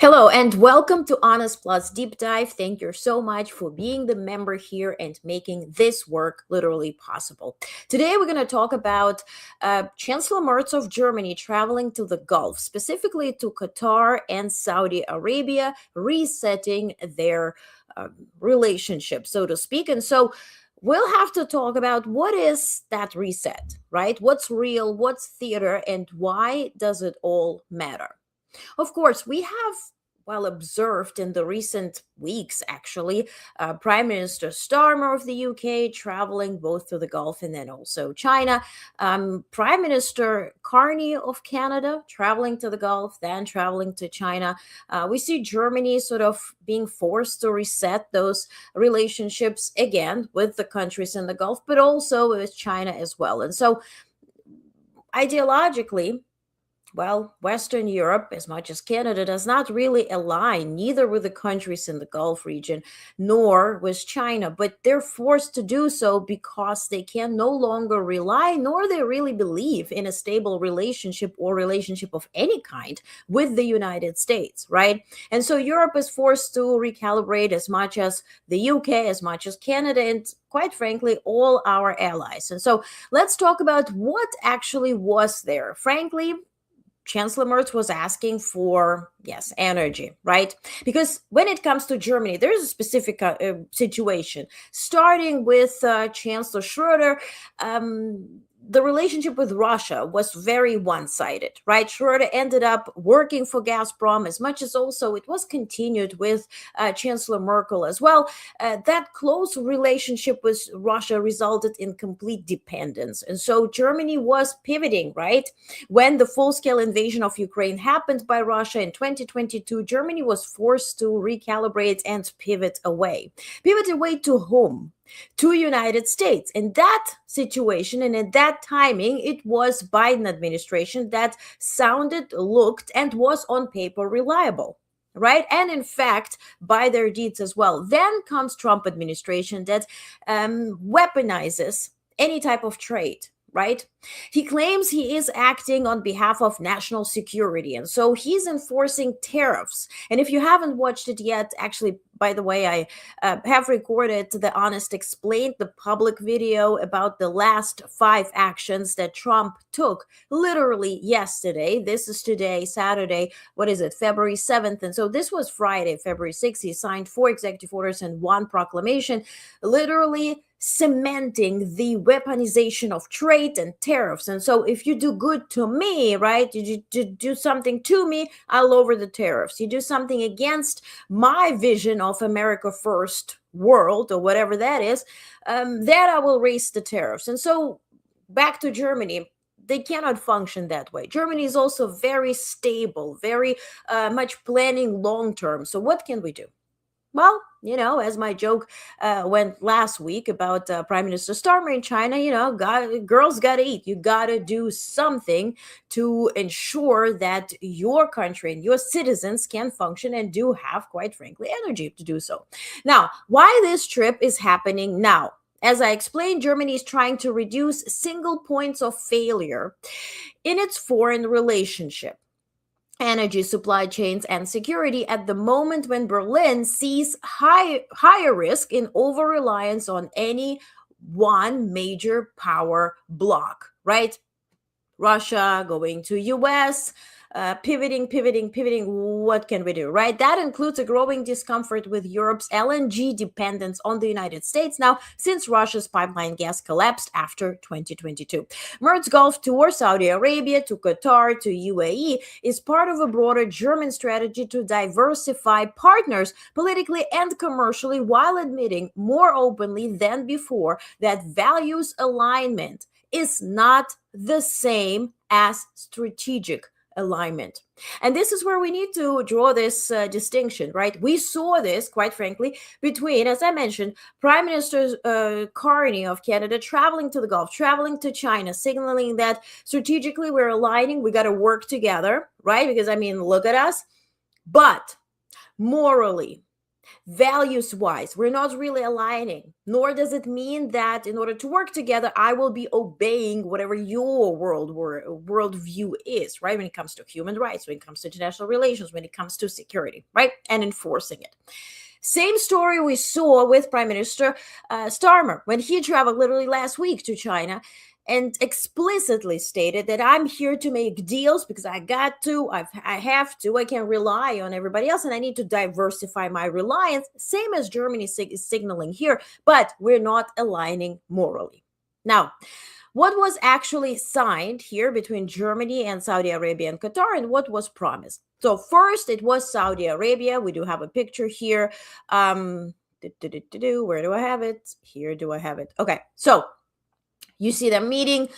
Hello and welcome to Honest Plus Deep Dive. Thank you so much for being the member here and making this work literally possible. Today we're going to talk about Chancellor Merz of Germany traveling to the Gulf, specifically to Qatar and Saudi Arabia, resetting their relationship, so to speak. And so we'll have to talk about what is that reset, right? What's real, what's theater, and why does it all matter? Of course, we have well observed in the recent weeks, actually, Prime Minister Starmer of the UK traveling both to the Gulf and then also China. Prime Minister Carney of Canada traveling to the Gulf, then traveling to China. We see Germany sort of being forced to reset those relationships again with the countries in the Gulf, but also with China as well. And so, ideologically, well, Western Europe, as much as Canada, does not really align neither with the countries in the Gulf region nor with China, but they're forced to do so because they can no longer rely nor they really believe in a stable relationship or relationship of any kind with the United States, right? And so Europe is forced to recalibrate as much as the UK, as much as Canada, and quite frankly, all our allies. And so let's talk about what actually was there. Frankly, Chancellor Merz was asking for, yes, energy, right? Because when it comes to Germany, there's a specific situation. Starting with Chancellor Schroeder, the relationship with Russia was very one-sided, right? Schroeder ended up working for Gazprom as much as also it was continued with Chancellor Merkel as well. That close relationship with Russia resulted in complete dependence. And so Germany was pivoting, right? When the full-scale invasion of Ukraine happened by Russia in 2022, Germany was forced to recalibrate and pivot away. Pivot away to whom? To United States. In that situation and in that timing, it was Biden administration that sounded, looked, and was on paper reliable. Right. And in fact, by their deeds as well. Then comes Trump administration that weaponizes any type of trade, right? He claims he is acting on behalf of national security. And so he's enforcing tariffs. And if you haven't watched it yet, actually, by the way, I have recorded the Onest Explained, the public video about the last 5 actions that Trump took literally yesterday. This is today, Saturday. What is it? February 7th. And so this was Friday, February 6th. He signed 4 executive orders and 1 proclamation, literally cementing the weaponization of trade and tariffs. And so if you do good to me, right, you do something to me, I'll lower the tariffs. You do something against my vision of America first world or whatever that is, then I will raise the tariffs. And so back to Germany. They cannot function that way. Germany is also very stable, very much planning long term. So what can we do? Well, as my joke went last week about Prime Minister Starmer in China, girls got to eat. You got to do something to ensure that your country and your citizens can function and do have, quite frankly, energy to do so. Now, why this trip is happening now? As I explained, Germany is trying to reduce single points of failure in its foreign relationship, energy supply chains, and security at the moment when Berlin sees higher risk in over-reliance on any one major power bloc, right? Russia going to US, pivoting. What can we do, right? That includes a growing discomfort with Europe's LNG dependence on the United States now, since Russia's pipeline gas collapsed after 2022. Merz Gulf tour, Saudi Arabia to Qatar to UAE, is part of a broader German strategy to diversify partners politically and commercially, while admitting more openly than before that values alignment is not the same as strategic alignment. And this is where we need to draw this distinction, right? We saw this, quite frankly, between, as I mentioned, Prime Minister Carney of Canada traveling to the Gulf, traveling to China, signaling that strategically we're aligning, we got to work together, right? Because, look at us. But morally, Values-wise, we're not really aligning, nor does it mean that in order to work together, I will be obeying whatever your worldview is, right? When it comes to human rights, when it comes to international relations, when it comes to security, right? And enforcing it. Same story we saw with Prime Minister Starmer when he traveled literally last week to China and explicitly stated that I'm here to make deals because I got to, I have to, I can't rely on everybody else, and I need to diversify my reliance. Same as Germany is signaling here, but we're not aligning morally. Now, what was actually signed here between Germany and Saudi Arabia and Qatar, and what was promised? So first, it was Saudi Arabia. We do have a picture here. Where do I have it? Here do I have it? Okay, so you see the meeting.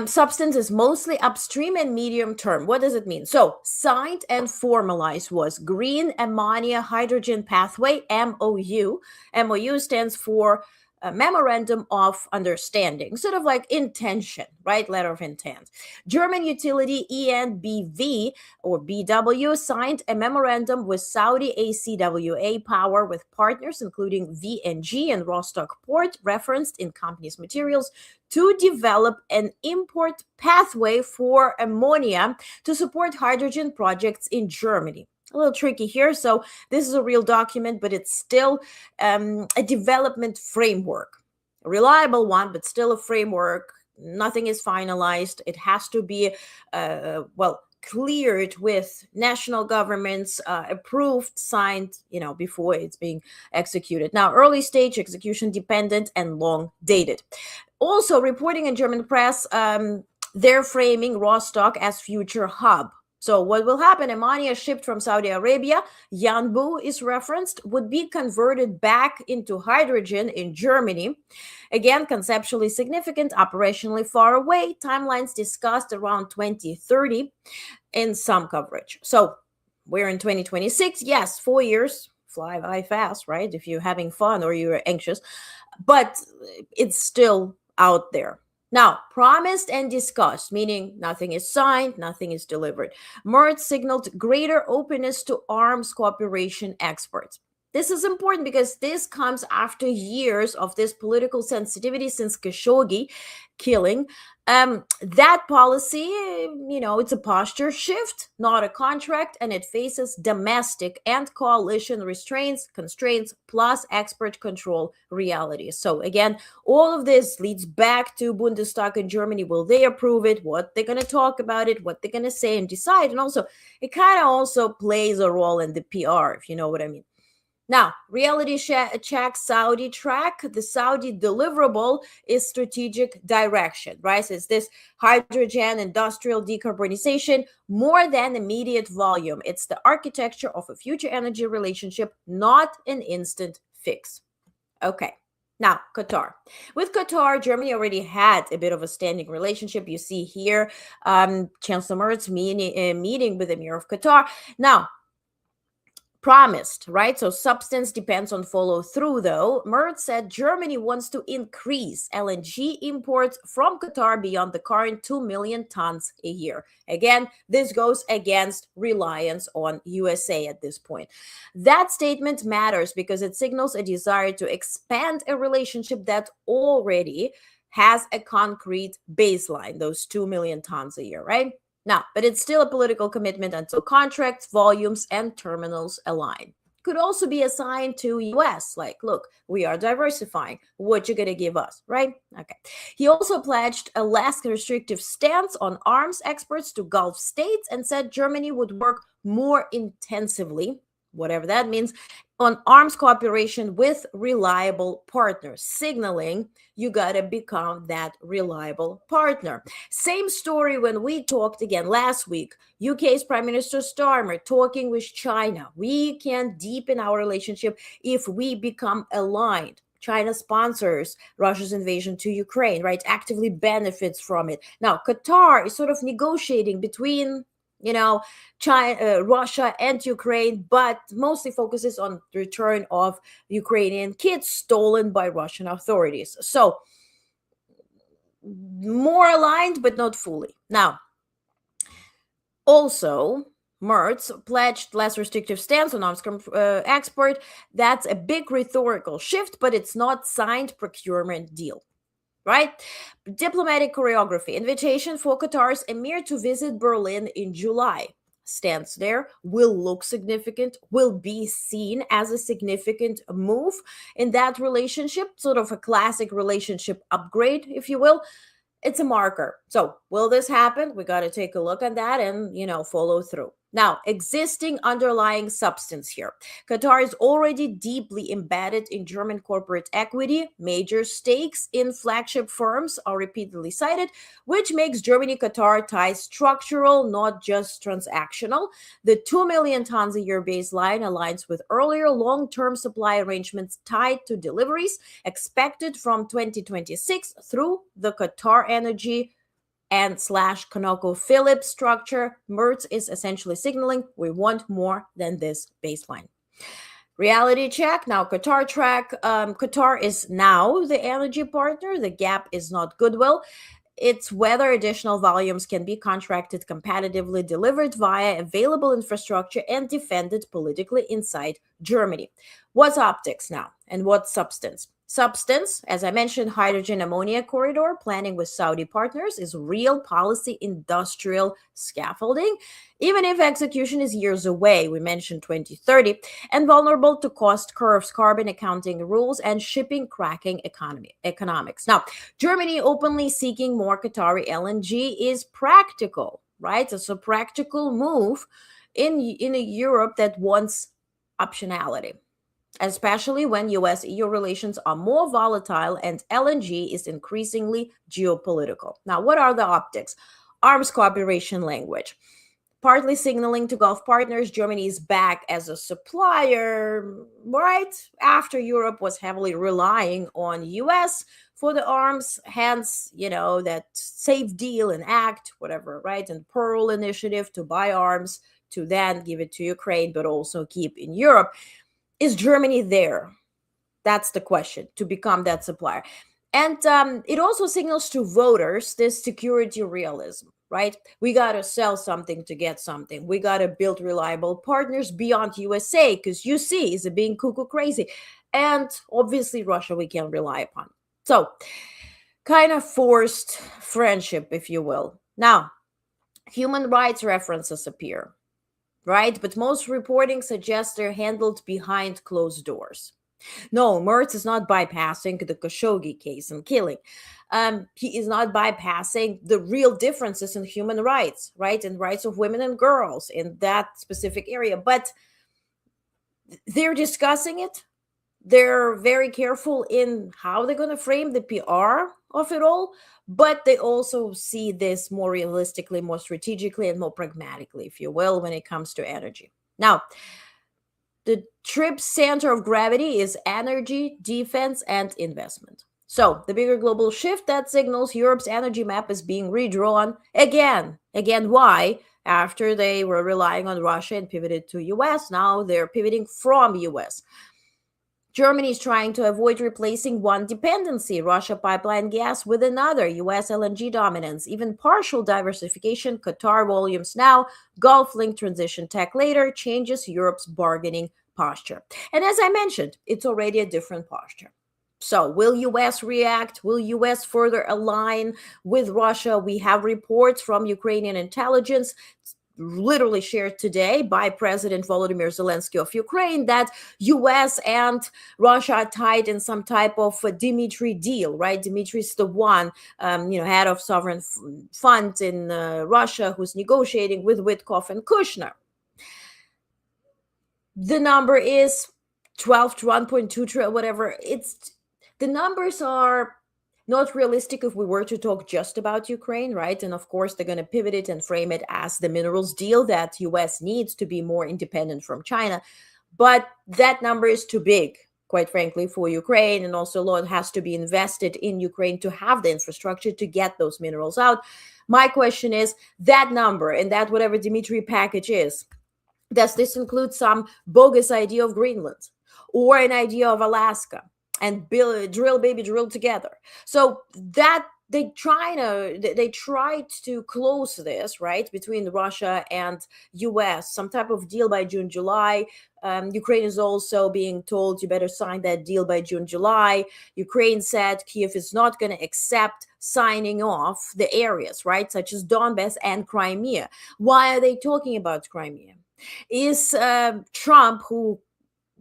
Substance is mostly upstream and medium term. What does it mean? So signed and formalized was Green Ammonia Hydrogen Pathway, MOU. MOU stands for a Memorandum of Understanding, sort of like intention, right? Letter of intent. German utility ENBV or BW signed a memorandum with Saudi ACWA Power with partners including VNG and Rostock Port, referenced in company's materials, to develop an import pathway for ammonia to support hydrogen projects in Germany. A little tricky here. So this is a real document, but it's still a development framework, a reliable one, but still a framework. Nothing is finalized. It has to be, cleared with national governments, approved, signed, before it's being executed. Now, early stage, execution dependent, and long dated. Also, reporting in German press, they're framing Rostock as future hub. So what will happen? Ammonia shipped from Saudi Arabia, Yanbu is referenced, would be converted back into hydrogen in Germany. Again, conceptually significant, operationally far away. Timelines discussed around 2030 in some coverage. So we're in 2026. Yes, 4 years fly by fast, right? If you're having fun or you're anxious, but it's still out there. Now, promised and discussed, meaning nothing is signed, nothing is delivered. Merz signaled greater openness to arms cooperation experts. This is important because this comes after years of this political sensitivity since Khashoggi killing. That policy, it's a posture shift, not a contract, and it faces domestic and coalition restraints, constraints, plus expert control realities. So again, all of this leads back to Bundestag in Germany. Will they approve it? What they're going to talk about it? What they're going to say and decide? And also, it kind of also plays a role in the PR, if you know what I mean. Now, reality check, Saudi track. The Saudi deliverable is strategic direction, right? So it's this hydrogen industrial decarbonization more than immediate volume. It's the architecture of a future energy relationship, not an instant fix. Okay. Now, Qatar. With Qatar, Germany already had a bit of a standing relationship. You see here, Chancellor Merz meeting with the Emir of Qatar. Now, promised, right? So substance depends on follow through, though. Merz said Germany wants to increase LNG imports from Qatar beyond the current 2 million tons a year. Again, this goes against reliance on USA at this point. That statement matters because it signals a desire to expand a relationship that already has a concrete baseline, those 2 million tons a year, right? Now, but it's still a political commitment until contracts, volumes, and terminals align. Could also be a sign to US, like, look, we are diversifying. What you gonna give us, right? Okay. He also pledged a less restrictive stance on arms exports to Gulf states and said Germany would work more intensively, whatever that means, on arms cooperation with reliable partners, signaling you got to become that reliable partner. Same story when we talked again last week. UK's Prime Minister Starmer talking with China. We can deepen our relationship if we become aligned. China sponsors Russia's invasion to Ukraine, right? Actively benefits from it. Now, Qatar is sort of negotiating between China, Russia and Ukraine, but mostly focuses on the return of Ukrainian kids stolen by Russian authorities. So more aligned, but not fully. Now, also, Merz pledged less restrictive stance on arms export. That's a big rhetorical shift, but it's not signed procurement deal, right? Diplomatic choreography. Invitation for Qatar's emir to visit Berlin in July. Stands there, will look significant, will be seen as a significant move in that relationship, sort of a classic relationship upgrade, if you will. It's a marker. So will this happen? We got to take a look at that and, follow through. Now, existing underlying substance here. Qatar is already deeply embedded in German corporate equity. Major stakes in flagship firms are repeatedly cited, which makes Germany-Qatar ties structural, not just transactional. The 2 million tons a year baseline aligns with earlier long-term supply arrangements tied to deliveries expected from 2026 through the Qatar Energy and / ConocoPhillips structure. Merz is essentially signaling we want more than this baseline. Reality check. Now, Qatar is now the energy partner. The gap is not goodwill. It's whether additional volumes can be contracted competitively, delivered via available infrastructure, and defended politically inside Germany. What's optics now and what's substance? Substance, as I mentioned, hydrogen ammonia corridor planning with Saudi partners is real policy industrial scaffolding, even if execution is years away. We mentioned 2030, and vulnerable to cost curves, carbon accounting rules, and shipping cracking economics. Now, Germany openly seeking more Qatari LNG is practical, right? It's a practical move in a Europe that wants optionality, especially when US-EU relations are more volatile and LNG is increasingly geopolitical. Now, what are the optics? Arms cooperation language. Partly signaling to Gulf partners Germany is back as a supplier, right? After Europe was heavily relying on US for the arms, hence, that safe deal and act, whatever, right? And Pearl initiative to buy arms to then give it to Ukraine, but also keep in Europe. Is Germany there? That's the question, to become that supplier. And it also signals to voters this security realism, right? We got to sell something to get something. We got to build reliable partners beyond USA, because you see, is it being cuckoo crazy? And obviously Russia we can rely upon. So kind of forced friendship, if you will. Now, human rights references appear, right? But most reporting suggests they're handled behind closed doors. No, Merz is not bypassing the Khashoggi case and killing. He is not bypassing the real differences in human rights, right? And rights of women and girls in that specific area. But they're discussing it. They're very careful in how they're going to frame the PR of it all. But they also see this more realistically, more strategically, and more pragmatically, if you will, when it comes to energy. Now, the trip's center of gravity is energy, defense, and investment. So the bigger global shift that signals Europe's energy map is being redrawn again. Again, why? After they were relying on Russia and pivoted to US, now they're pivoting from US. Germany is trying to avoid replacing one dependency, Russia pipeline gas, with another, US LNG dominance, even partial diversification, Qatar volumes now, Gulf link transition tech later, changes Europe's bargaining posture. And as I mentioned, it's already a different posture. So will US react? Will US further align with Russia? We have reports from Ukrainian intelligence literally shared today by President Volodymyr Zelensky of Ukraine that US and Russia are tied in some type of a Dmitry deal, right? Dmitry's the one, head of sovereign fund in Russia who's negotiating with Witkoff and Kushner. The number is 12 to 1.2 trillion, whatever. The numbers are not realistic if we were to talk just about Ukraine, right? And of course, they're going to pivot it and frame it as the minerals deal that US needs to be more independent from China. But that number is too big, quite frankly, for Ukraine. And also a lot has to be invested in Ukraine to have the infrastructure to get those minerals out. My question is, that number and that whatever Dmitry package is, does this include some bogus idea of Greenland or an idea of Alaska? And drill, baby, drill together. So that they tried to close this, right, between Russia and US, some type of deal by June, July. Ukraine is also being told you better sign that deal by June, July. Ukraine said Kiev is not going to accept signing off the areas, right, such as Donbass and Crimea. Why are they talking about Crimea? Is Trump, who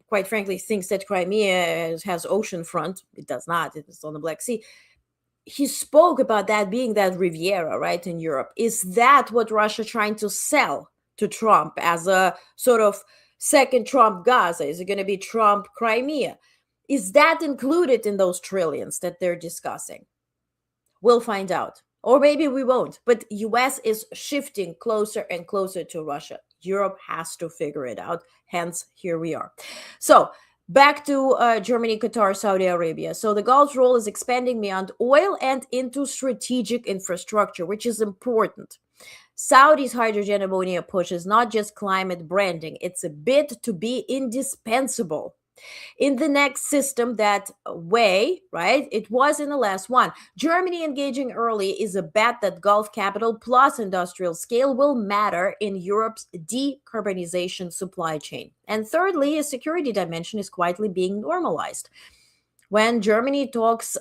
quite frankly thinks that Crimea has ocean front, it does not, it's on the Black Sea, he spoke about that being that Riviera, right, in Europe. Is that what Russia trying to sell to Trump as a sort of second Trump Gaza? Is it going to be Trump Crimea? Is that included in those trillions that they're discussing? We'll find out. Or maybe we won't. But US is shifting closer and closer to Russia. Europe has to figure it out. Hence, here we are. So back to Germany, Qatar, Saudi Arabia. So the Gulf's role is expanding beyond oil and into strategic infrastructure, which is important. Saudi's hydrogen ammonia push is not just climate branding, it's a bid to be indispensable in the next system that way, right? It was in the last one. Germany engaging early is a bet that Gulf capital plus industrial scale will matter in Europe's decarbonization supply chain. And thirdly, a security dimension is quietly being normalized. When Germany talks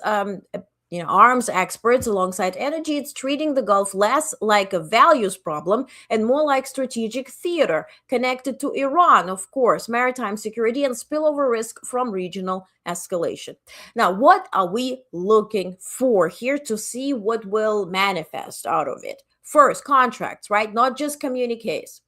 arms experts alongside energy, it's treating the Gulf less like a values problem and more like strategic theater connected to Iran, of course, maritime security and spillover risk from regional escalation. Now, what are we looking for here to see what will manifest out of it? First, contracts, right? Not just communiques.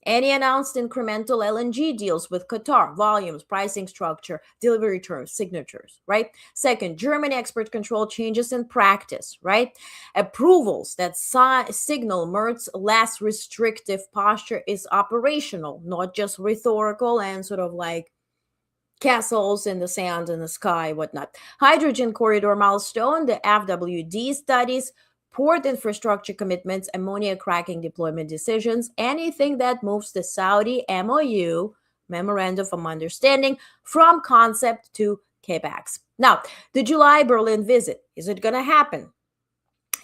Any announced incremental LNG deals with Qatar, volumes, pricing structure, delivery terms, signatures, right? Second, German export control changes in practice, right? Approvals that signal Merz less restrictive posture is operational, not just rhetorical and sort of like castles in the sand in the sky, whatnot. Hydrogen corridor milestone, the FWD studies, port infrastructure commitments, ammonia cracking deployment decisions, anything that moves the Saudi MOU, Memorandum of Understanding, from concept to CAPEX. Now, the July Berlin visit, is it going to happen?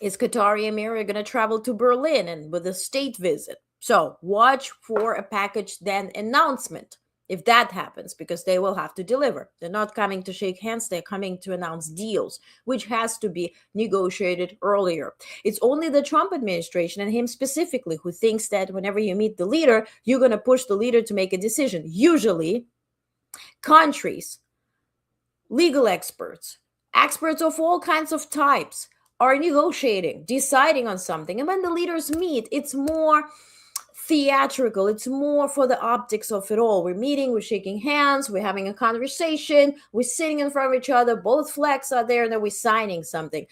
Is Qatari Emir going to travel to Berlin and with a state visit? So watch for a package then announcement if that happens, because they will have to deliver. They're not coming to shake hands, they're coming to announce deals, which has to be negotiated earlier. It's only the Trump administration and him specifically who thinks that whenever you meet the leader, you're going to push the leader to make a decision. Usually, countries, legal experts of all kinds of types are negotiating, deciding on something. And when the leaders meet, it's more theatrical. It's more for the optics of it all. We're meeting, we're shaking hands, we're having a conversation, we're sitting in front of each other, both flags are there, and then we're signing something.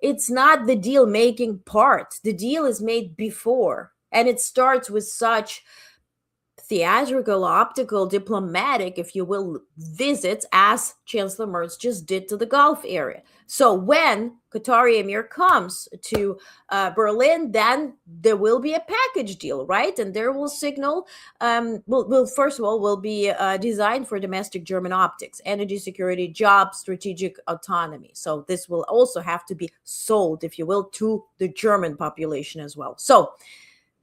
It's not the deal making part. The deal is made before, and it starts with such theatrical, optical, diplomatic, if you will, visits as Chancellor Merz just did to the Gulf area. So when Qatari Emir comes to Berlin, then there will be a package deal, right? And there will signal, first of all, will be designed for domestic German optics, energy security, jobs, strategic autonomy. So this will also have to be sold, if you will, to the German population as well. So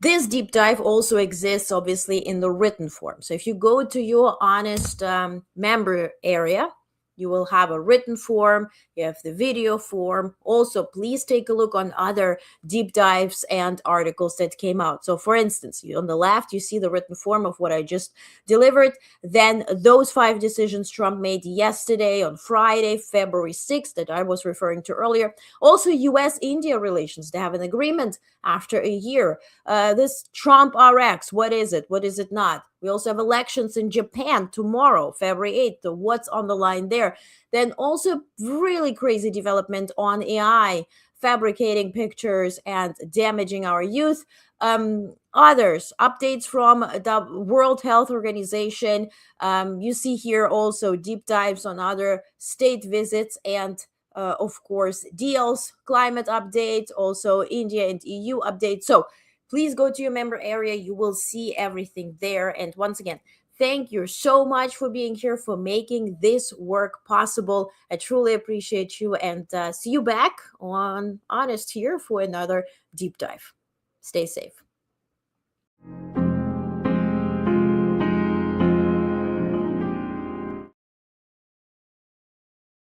this deep dive also exists, obviously, in the written form. So if you go to your Onest member area, you will have a written form, you have the video form. Also, please take a look on other deep dives and articles that came out. So for instance, on the left, you see the written form of what I just delivered. Then those 5 decisions Trump made yesterday on Friday, February 6th, that I was referring to earlier. Also, US-India relations, they have an agreement after a year. This Trump RX, what is it? What is it not? We also have elections in Japan tomorrow, February 8th. So what's on the line there? Then also really crazy development on AI, fabricating pictures and damaging our youth. Others, updates from the World Health Organization. You see here also deep dives on other state visits and of course, deals, climate updates, also India and EU updates. So please go to your member area. You will see everything there. And once again, Thank you so much for being here, for making this work possible. I truly appreciate you, and see you back on Onest here for another deep dive. Stay safe.